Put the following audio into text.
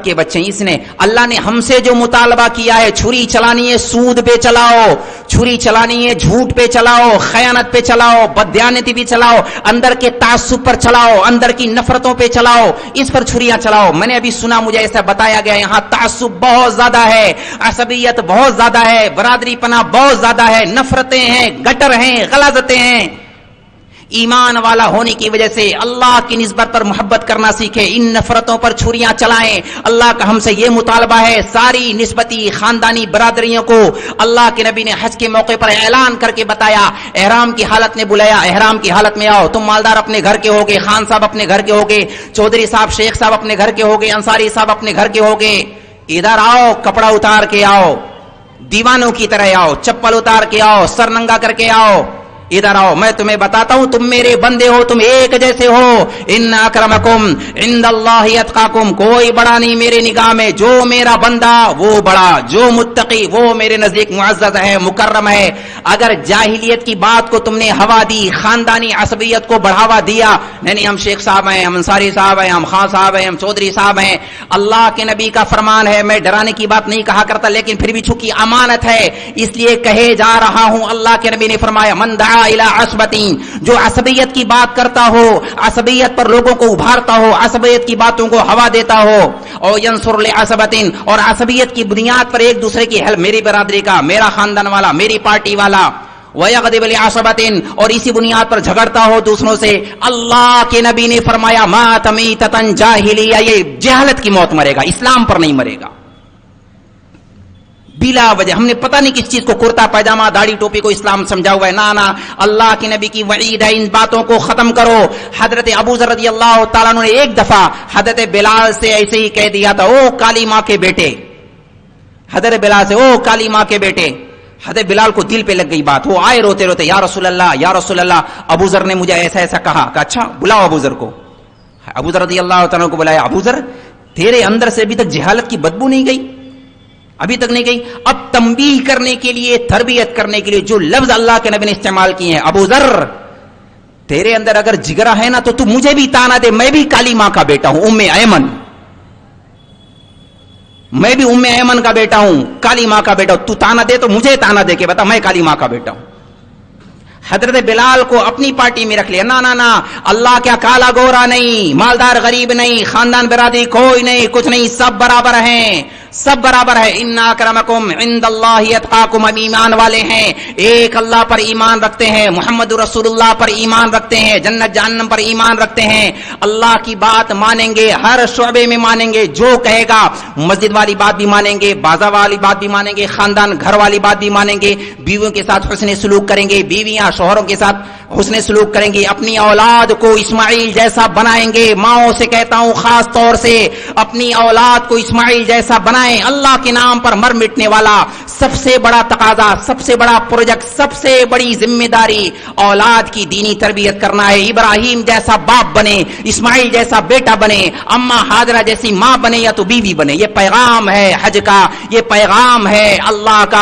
کے بچے. اس نے اللہ نے ہم سے جو مطالبہ کیا ہے، چھری چلانی ہے سود پہ چلاؤ، چھری چلانی ہے جھوٹ پہ چلاؤ، خیانت پہ چلاؤ، بددیانتی پہ چلاؤ، اندر کے تعصب پر چلاؤ، اندر کی نفرتوں پہ چلاؤ، اس پر چھریاں چلاؤ. میں نے ابھی سنا، مجھے ایسا بتایا گیا یہاں تعصب بہت زیادہ ہے، عصبیت بہت زیادہ ہے، برادری پناہ بہت زیادہ ہے، نفرتیں ہیں، گٹر ہیں، غلاظتیں ہیں. ایمان والا ہونے کی وجہ سے اللہ کی نسبت پر محبت کرنا سیکھے، ان نفرتوں پر چھریاں چلائیں. اللہ کا ہم سے یہ مطالبہ ہے. ساری نسبتی خاندانی برادریوں کو اللہ کے نبی نے حج کے موقع پر اعلان کر کے بتایا، احرام کی حالت میں بلایا، احرام کی حالت میں آؤ. تم مالدار اپنے گھر کے ہوگے، خان صاحب اپنے گھر کے ہوگے، چودھری صاحب شیخ صاحب اپنے گھر کے ہوگے، انصاری صاحب اپنے گھر کے ہوگے. ادھر آؤ، کپڑا اتار کے آؤ، دیوانوں کی طرح آؤ، چپل اتار کے آؤ، سر ننگا کر کے آؤ. ادھر آؤ، میں تمہیں بتاتا ہوں، تم میرے بندے ہو، تم ایک جیسے ہو. ان اکرمکم عند اللہ اتقاکم، کوئی بڑا نہیں میرے نگاہ میں. جو میرا بندہ وہ بڑا، جو متقی وہ میرے نزدیک معزز ہے، مکرم ہے. اگر جاہلیت کی بات کو تم نے ہوا دی، خاندانی عصبیت کو بڑھاوا دیا، نہیں ہم شیخ صاحب ہیں، ہم انصاری صاحب ہیں، ہم خان صاحب ہیں، ہم چودھری صاحب ہیں. اللہ کے نبی کا فرمان ہے، میں ڈرانے کی بات نہیں کہا کرتا، لیکن پھر بھی چونکہ امانت ہے اس لیے کہے جا رہا ہوں. اللہ کے نبی نے فرمایا، من دعا الى عصبتین، جو عصبیت کی بات کرتا ہو، عصبیت پر لوگوں کو ابھارتا ہو، عصبیت کی باتوں کو ہوا دیتا ہو، اور ینصر لعصبتین، اور عصبیت کی بنیاد پر ایک دوسرے کی ہیلپ، میری برادری کا، میرا خاندان والا، میری پارٹی والا، وَيَغْضِبُ لِعَصَبَةٍ، اور اسی بنیاد پر جھگڑتا ہو دوسروں سے. اللہ کے نبی نے فرمایا، مَاتَ مِیتَةً جَاہِلِیَّہ، یہ جہالت کی موت مرے گا، اسلام پر نہیں مرے گا. بلا وجہ ہم نے پتہ نہیں کس چیز کو کرتا پائجامہ داڑھی ٹوپی کو اسلام سمجھا ہوا ہے. نا اللہ کے نبی کی وعید ہے، ان باتوں کو ختم کرو. حضرت ابو ذر رضی اللہ تعالیٰ عنہ نے ایک دفعہ حضرت بلال سے ایسے ہی کہہ دیا تھا، او کالی ماں کے بیٹے. حضرت بلال سے، او کالی ماں کے بیٹے. حضرت بلال کو دل پہ لگ گئی بات، وہ آئے روتے روتے، یا رسول اللہ یا رسول اللہ، ابو ذر نے مجھے ایسا ایسا کہا. اچھا بلاؤ ابو ذر کو. ابو ذر رضی اللہ تعالیٰ کو بلایا. ابو ذر، تیرے اندر سے ابھی تک جہالت کی بدبو نہیں گئی؟ ابھی تک نہیں گئی. اب تنبیہ کرنے کے لیے، تربیت کرنے کے لیے جو لفظ اللہ کے نبی نے استعمال کیے ہیں، ابو ذر تیرے اندر اگر جگرا ہے نا تو مجھے بھی تانا دے، میں بھی کالی ماں کا بیٹا ہوں، ام ایمن، میں بھی ام ایمن کا بیٹا ہوں، کالی ماں کا بیٹا ہوں. تو تانا دے تو مجھے تانا دے کے بتا میں کالی ماں کا بیٹا ہوں. حضرت بلال کو اپنی پارٹی میں رکھ لیا. نا اللہ کیا کالا گورا نہیں، مالدار غریب نہیں، خاندان برادری کوئی نہیں، کچھ نہیں، سب برابر ہیں، سب برابر ہے. ان اکرمکم عند اللہ اتقاکم، ہم ایمان والے ہیں، ایک اللہ پر ایمان رکھتے ہیں، محمد رسول اللہ پر ایمان رکھتے ہیں، جنت جہنم پر ایمان رکھتے ہیں، اللہ کی بات مانیں گے، ہر شعبے میں مانیں گے، جو کہے گا. مسجد والی بات بھی مانیں گے، بازار والی بات بھی مانیں گے، خاندان گھر والی بات بھی مانیں گے، بیویوں کے ساتھ حسن سلوک کریں گے، بیویاں شوہروں کے ساتھ حسن سلوک کریں گے، اپنی اولاد کو اسماعیل جیسا بنائیں گے. ماؤں سے کہتا ہوں خاص طور سے اپنی اولاد کو اسماعیل جیسا بنائیں. اللہ کے نام پر مر مٹنے والا سب سے بڑا تقاضا، سب سے بڑا پروجیکٹ، سب سے بڑی ذمہ داری اولاد کی دینی تربیت کرنا ہے. ابراہیم جیسا باپ بنے، اسماعیل جیسا بیٹا بنے، اما ہاجرہ جیسی ماں بنے یا تو بیوی بنے. یہ پیغام ہے حج کا، یہ پیغام ہے اللہ کا.